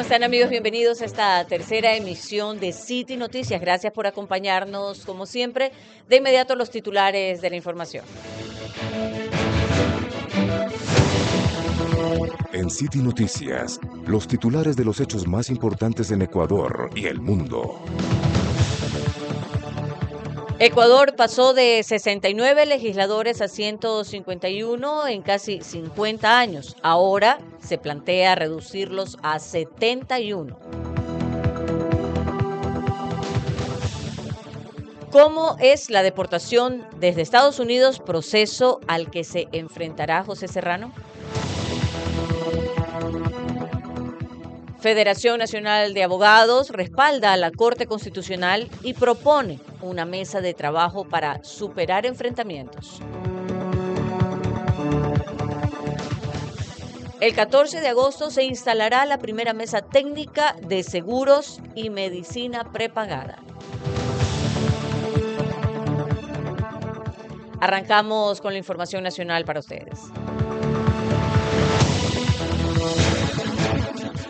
están, amigos? Bienvenidos a esta tercera emisión de City Noticias. Gracias por acompañarnos, como siempre. De inmediato, los titulares de la información. En City Noticias, los titulares de los hechos más importantes en Ecuador y el mundo. Ecuador pasó de 69 legisladores a 151 en casi 50 años. Ahora se plantea reducirlos a 71. ¿Cómo es la deportación desde Estados Unidos, proceso al que se enfrentará José Serrano? Federación Nacional de Abogados respalda a la Corte Constitucional y propone una mesa de trabajo para superar enfrentamientos. El 14 de agosto se instalará la primera mesa técnica de seguros y medicina prepagada. Arrancamos con la información nacional para ustedes.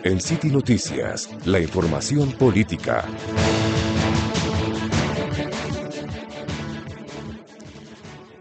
En City Noticias, la información política.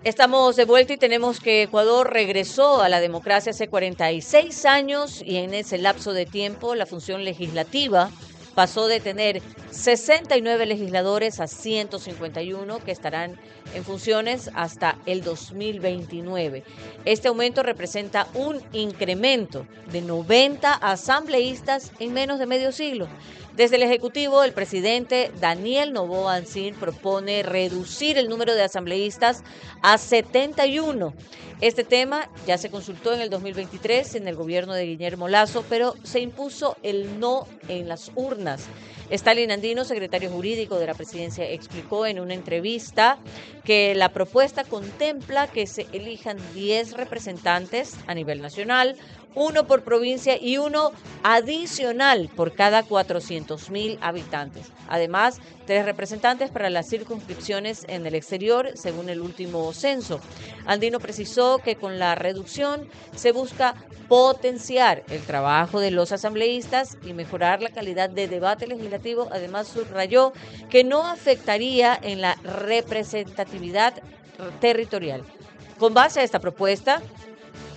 Estamos de vuelta y tenemos que Ecuador regresó a la democracia hace 46 años y en ese lapso de tiempo la función legislativa pasó de tener 69 legisladores a 151 que estarán en funciones hasta el 2029. Este aumento representa un incremento de 90 asambleístas en menos de medio siglo. Desde el Ejecutivo, el presidente Daniel Noboa Ancín propone reducir el número de asambleístas a 71. Este tema ya se consultó en el 2023 en el gobierno de Guillermo Lasso, pero se impuso el no en las urnas. Stalin Andino, secretario jurídico de la presidencia, explicó en una entrevista que la propuesta contempla que se elijan 10 representantes a nivel nacional, uno por provincia y uno adicional por cada 400.000 habitantes. Además, 3 representantes para las circunscripciones en el exterior, según el último censo. Andino precisó que con la reducción se busca potenciar el trabajo de los asambleístas y mejorar la calidad de debate legislativo. Además, subrayó que no afectaría en la representatividad territorial. Con base a esta propuesta,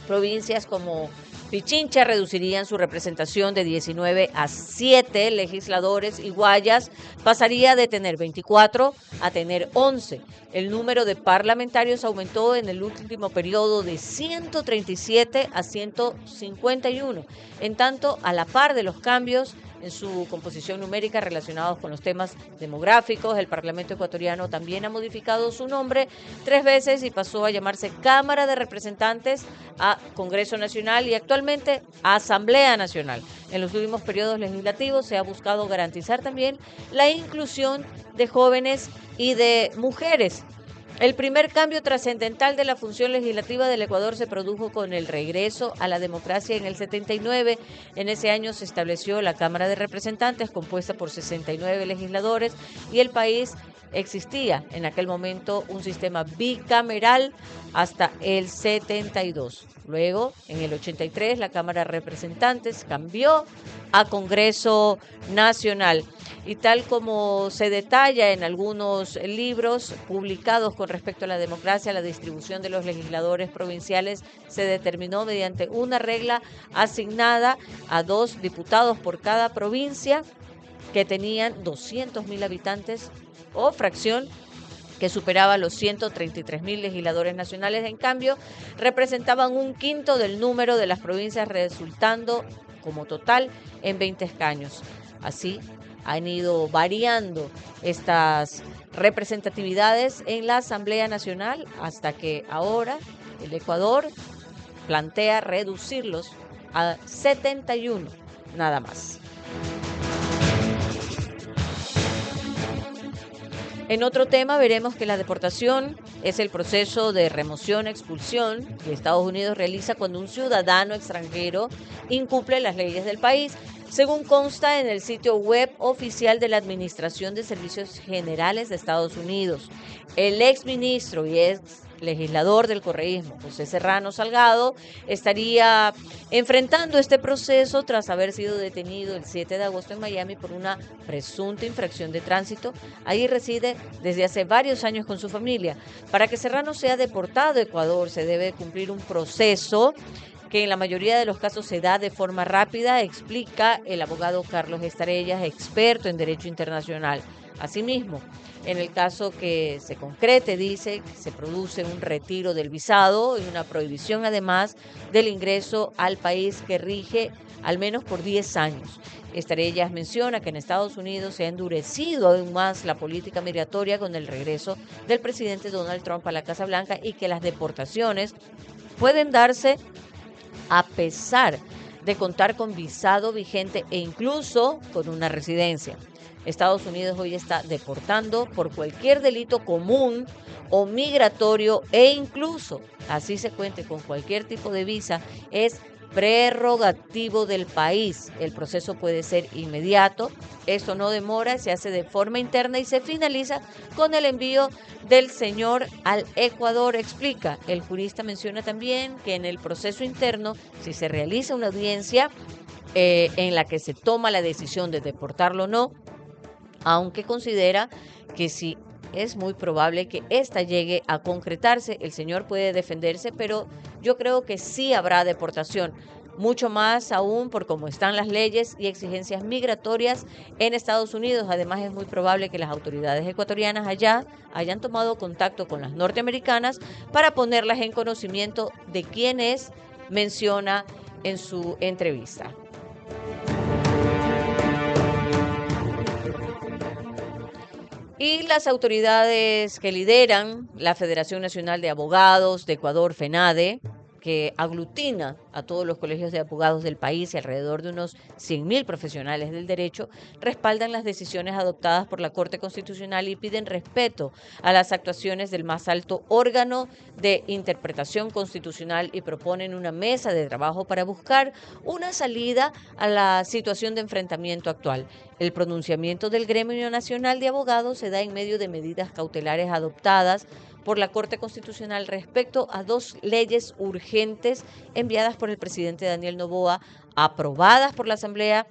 provincias como Pichincha reducirían su representación de 19 a 7 legisladores y Guayas pasaría de tener 24 a tener 11. El número de parlamentarios aumentó en el último periodo de 137 a 151. En tanto, a la par de los cambios en su composición numérica relacionados con los temas demográficos, el Parlamento ecuatoriano también ha modificado su nombre 3 veces y pasó a llamarse Cámara de Representantes a Congreso Nacional y actualmente a Asamblea Nacional. En los últimos periodos legislativos se ha buscado garantizar también la inclusión de jóvenes y de mujeres. El primer cambio trascendental de la función legislativa del Ecuador se produjo con el regreso a la democracia en el 79. En ese año se estableció la Cámara de Representantes, compuesta por 69 legisladores, y el país existía en aquel momento un sistema bicameral hasta el 72. Luego, en el 83, la Cámara de Representantes cambió a Congreso Nacional. Y tal como se detalla en algunos libros publicados con respecto a la democracia, la distribución de los legisladores provinciales se determinó mediante una regla asignada a 2 diputados por cada provincia que tenían 200.000 habitantes o fracción que superaba los 133.000 legisladores nacionales. En cambio, representaban un quinto del número de las provincias, resultando como total en 20 escaños. Así, han ido variando estas representatividades en la Asamblea Nacional hasta que ahora el Ecuador plantea reducirlos a 71, nada más. En otro tema veremos que la deportación es el proceso de remoción-expulsión que Estados Unidos realiza cuando un ciudadano extranjero incumple las leyes del país, según consta en el sitio web oficial de la Administración de Servicios Generales de Estados Unidos. El exministro y ex legislador del correísmo, José Serrano Salgado, estaría enfrentando este proceso tras haber sido detenido el 7 de agosto en Miami por una presunta infracción de tránsito. Ahí reside desde hace varios años con su familia. Para que Serrano sea deportado a Ecuador se debe cumplir un proceso que en la mayoría de los casos se da de forma rápida, explica el abogado Carlos Estarellas, experto en derecho internacional. Asimismo, en el caso que se concrete, dice que se produce un retiro del visado y una prohibición además del ingreso al país que rige al menos por 10 años. Estarellas menciona que en Estados Unidos se ha endurecido aún más la política migratoria con el regreso del presidente Donald Trump a la Casa Blanca y que las deportaciones pueden darse a pesar de contar con visado vigente e incluso con una residencia. Estados Unidos hoy está deportando por cualquier delito común o migratorio e incluso, así se cuente con cualquier tipo de visa, es prerrogativo del país. El proceso puede ser inmediato, esto no demora, se hace de forma interna y se finaliza con el envío del señor al Ecuador, explica. El jurista menciona también que en el proceso interno, si se realiza una audiencia en la que se toma la decisión de deportarlo o no, aunque considera que si es muy probable que ésta llegue a concretarse, el señor puede defenderse, pero yo creo que sí habrá deportación, mucho más aún por cómo están las leyes y exigencias migratorias en Estados Unidos. Además, es muy probable que las autoridades ecuatorianas allá hayan tomado contacto con las norteamericanas para ponerlas en conocimiento de quién es, menciona en su entrevista. Y las autoridades que lideran la Federación Nacional de Abogados de Ecuador, FENADE, que aglutina a todos los colegios de abogados del país y alrededor de unos 100.000 profesionales del derecho, respaldan las decisiones adoptadas por la Corte Constitucional y piden respeto a las actuaciones del más alto órgano de interpretación constitucional y proponen una mesa de trabajo para buscar una salida a la situación de enfrentamiento actual. El pronunciamiento del Gremio Nacional de Abogados se da en medio de medidas cautelares adoptadas por la Corte Constitucional respecto a 2 leyes urgentes enviadas por el presidente Daniel Noboa, aprobadas por la Asamblea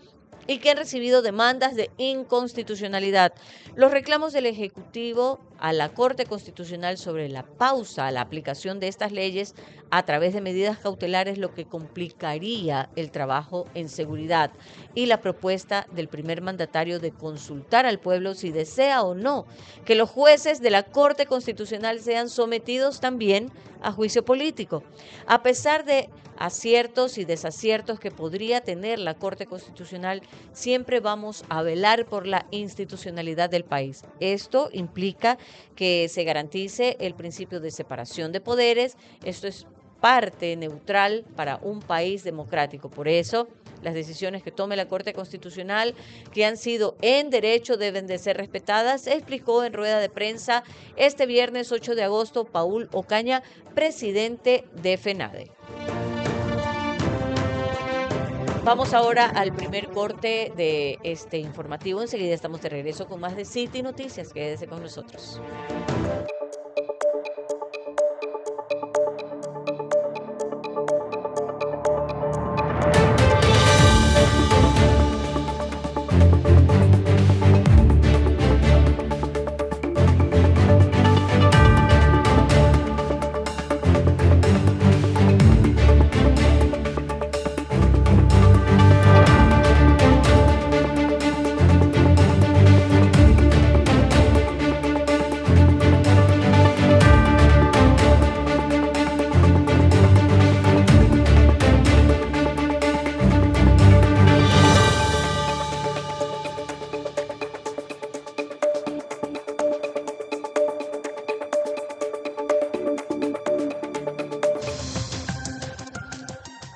y que han recibido demandas de inconstitucionalidad. Los reclamos del Ejecutivo a la Corte Constitucional sobre la pausa a la aplicación de estas leyes a través de medidas cautelares, lo que complicaría el trabajo en seguridad, y la propuesta del primer mandatario de consultar al pueblo si desea o no que los jueces de la Corte Constitucional sean sometidos también a juicio político. A pesar de aciertos y desaciertos que podría tener la Corte Constitucional, siempre vamos a velar por la institucionalidad del país. Esto implica que se garantice el principio de separación de poderes. Esto es parte neutral para un país democrático. Por eso, las decisiones que tome la Corte Constitucional, que han sido en derecho, deben de ser respetadas, explicó en rueda de prensa este viernes 8 de agosto Paul Ocaña, presidente de FENADE. Vamos ahora al primer corte de este informativo. Enseguida estamos de regreso con más de City Noticias. Quédese con nosotros.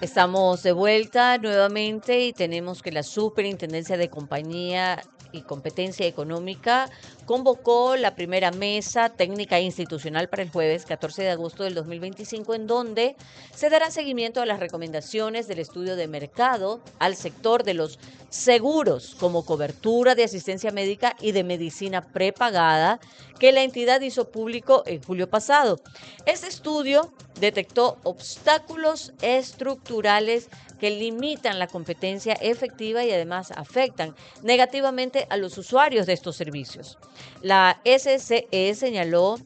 Estamos de vuelta nuevamente y tenemos que la Superintendencia de Compañía y Competencia Económica convocó la primera mesa técnica institucional para el jueves 14 de agosto del 2025, en donde se dará seguimiento a las recomendaciones del estudio de mercado al sector de los seguros como cobertura de asistencia médica y de medicina prepagada que la entidad hizo público en julio pasado. Este estudio detectó obstáculos estructurales que limitan la competencia efectiva y además afectan negativamente a los usuarios de estos servicios. La SCE señaló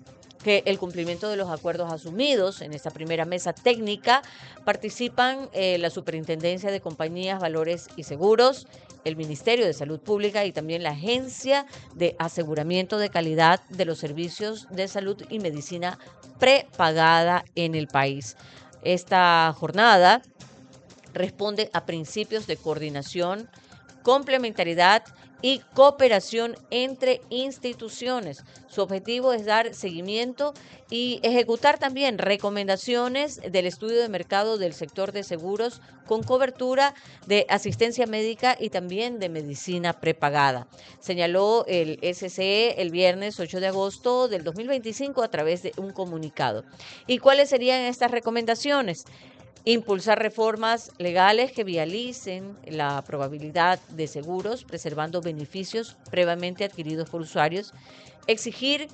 que el cumplimiento de los acuerdos asumidos en esta primera mesa técnica participan la Superintendencia de Compañías, Valores y Seguros, el Ministerio de Salud Pública y también la Agencia de Aseguramiento de Calidad de los Servicios de Salud y Medicina Prepagada en el país. Esta jornada responde a principios de coordinación, complementariedad y cooperación entre instituciones. Su objetivo es dar seguimiento y ejecutar también recomendaciones del estudio de mercado del sector de seguros con cobertura de asistencia médica y también de medicina prepagada. Señaló el SCE el viernes 8 de agosto del 2025 a través de un comunicado. ¿Y cuáles serían estas recomendaciones? Impulsar reformas legales que vialicen la probabilidad de seguros, preservando beneficios previamente adquiridos por usuarios. Exigir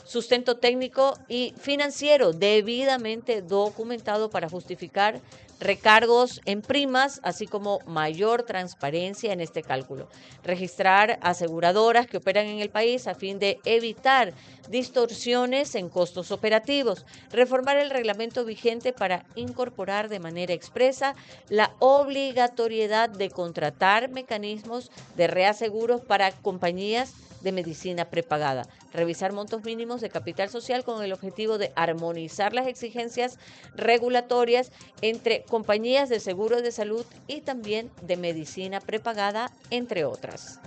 sustento técnico y financiero debidamente documentado para justificar recargos en primas, así como mayor transparencia en este cálculo. Registrar aseguradoras que operan en el país a fin de evitar distorsiones en costos operativos. Reformar el reglamento vigente para incorporar de manera expresa la obligatoriedad de contratar mecanismos de reaseguros para compañías de medicina prepagada. Revisar montos mínimos de capital social con el objetivo de armonizar las exigencias regulatorias entre compañías de seguros de salud y también de medicina prepagada, entre otras.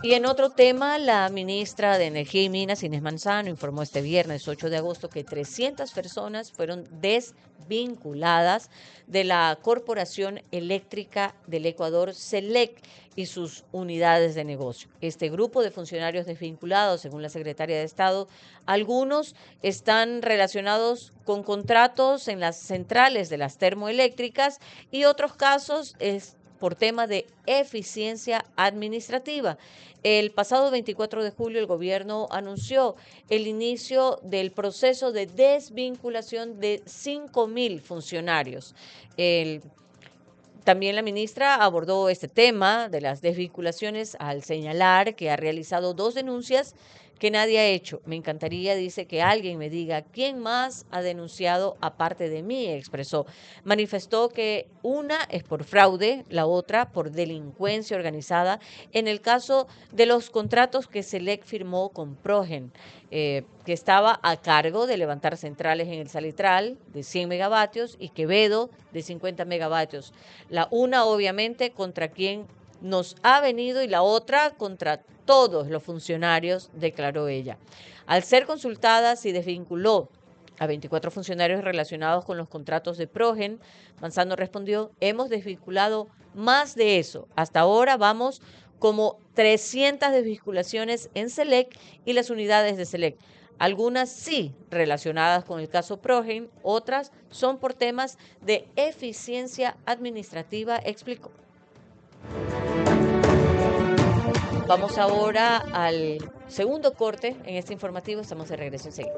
Y en otro tema, la ministra de Energía y Minas, Inés Manzano, informó este viernes 8 de agosto que 300 personas fueron desvinculadas de la Corporación Eléctrica del Ecuador, CELEC, y sus unidades de negocio. Este grupo de funcionarios desvinculados, según la secretaria de Estado, algunos están relacionados con contratos en las centrales de las termoeléctricas y otros casos es por tema de eficiencia administrativa. El pasado 24 de julio el gobierno anunció el inicio del proceso de desvinculación de 5.000 funcionarios. También la ministra abordó este tema de las desvinculaciones al señalar que ha realizado 2 denuncias que nadie ha hecho. Me encantaría, dice, que alguien me diga quién más ha denunciado aparte de mí, expresó. Manifestó que una es por fraude, la otra por delincuencia organizada, en el caso de los contratos que CELEC firmó con Progen, que estaba a cargo de levantar centrales en el Salitral de 100 megavatios y Quevedo de 50 megavatios. La una, obviamente, contra quien nos ha venido y la otra contra todos los funcionarios, declaró ella. Al ser consultada si desvinculó a 24 funcionarios relacionados con los contratos de Progen, Manzano respondió: hemos desvinculado más de eso. Hasta ahora vamos como 300 desvinculaciones en CELEC y las unidades de CELEC. Algunas sí relacionadas con el caso Progen, otras son por temas de eficiencia administrativa, explicó. Vamos ahora al segundo corte en este informativo. Estamos de regreso enseguida.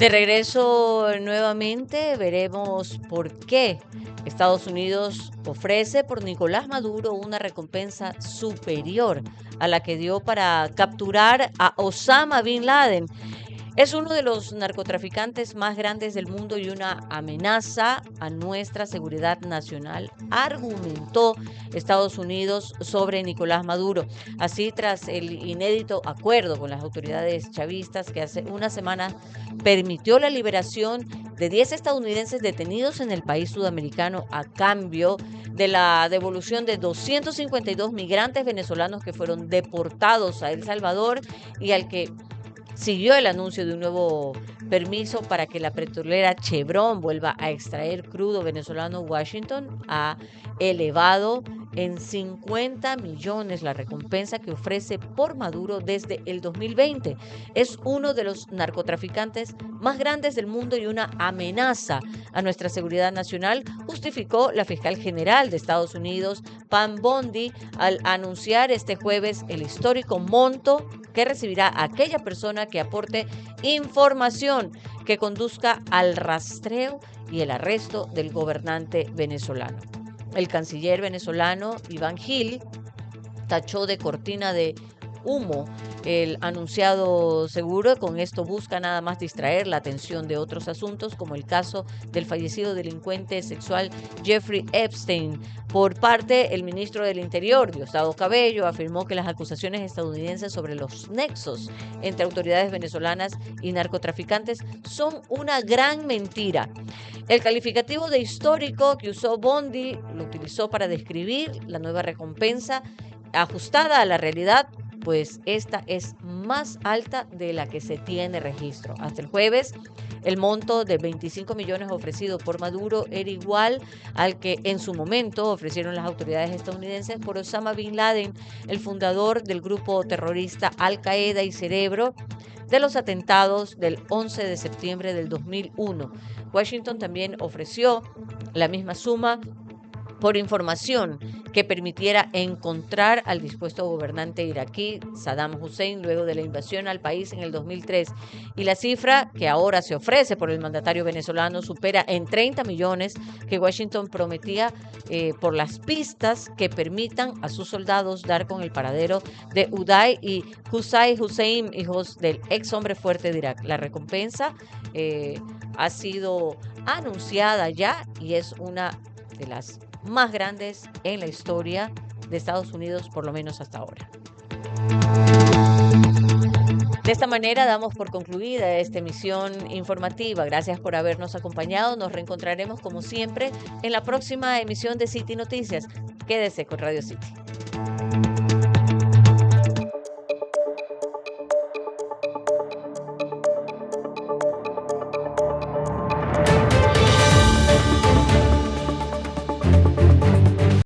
De regreso nuevamente, veremos por qué Estados Unidos ofrece por Nicolás Maduro una recompensa superior a la que dio para capturar a Osama Bin Laden. Es uno de los narcotraficantes más grandes del mundo y una amenaza a nuestra seguridad nacional, argumentó Estados Unidos sobre Nicolás Maduro. Así, tras el inédito acuerdo con las autoridades chavistas que hace una semana permitió la liberación de 10 estadounidenses detenidos en el país sudamericano a cambio de la devolución de 252 migrantes venezolanos que fueron deportados a El Salvador y al que siguió el anuncio de un nuevo permiso para que la petrolera Chevron vuelva a extraer crudo venezolano. Washington ha elevado en 50 millones la recompensa que ofrece por Maduro desde el 2020. Es uno de los narcotraficantes más grandes del mundo y una amenaza a nuestra seguridad nacional, justificó la fiscal general de Estados Unidos, Pam Bondi, al anunciar este jueves el histórico monto que recibirá aquella persona que aporte información que conduzca al rastreo y el arresto del gobernante venezolano. El canciller venezolano Iván Gil tachó de cortina de humo el anunciado seguro. Con esto busca nada más distraer la atención de otros asuntos, como el caso del fallecido delincuente sexual Jeffrey Epstein. Por parte, el ministro del Interior, Diosdado Cabello, afirmó que las acusaciones estadounidenses sobre los nexos entre autoridades venezolanas y narcotraficantes son una gran mentira. El calificativo de histórico que usó Bondi lo utilizó para describir la nueva recompensa ajustada a la realidad, pues esta es más alta de la que se tiene registro. Hasta el jueves, el monto de 25 millones ofrecido por Maduro era igual al que en su momento ofrecieron las autoridades estadounidenses por Osama Bin Laden, el fundador del grupo terrorista Al Qaeda y cerebro de los atentados del 11 de septiembre del 2001. Washington también ofreció la misma suma por información que permitiera encontrar al dispuesto gobernante iraquí Saddam Hussein luego de la invasión al país en el 2003. Y la cifra que ahora se ofrece por el mandatario venezolano supera en 30 millones que Washington prometía por las pistas que permitan a sus soldados dar con el paradero de Uday y Qusay Hussein, hijos del ex hombre fuerte de Irak. La recompensa ha sido anunciada ya y es una de las más grandes en la historia de Estados Unidos, por lo menos hasta ahora. De esta manera damos por concluida esta emisión informativa. Gracias por habernos acompañado. Nos reencontraremos como siempre en la próxima emisión de City Noticias. Quédese con Radio City.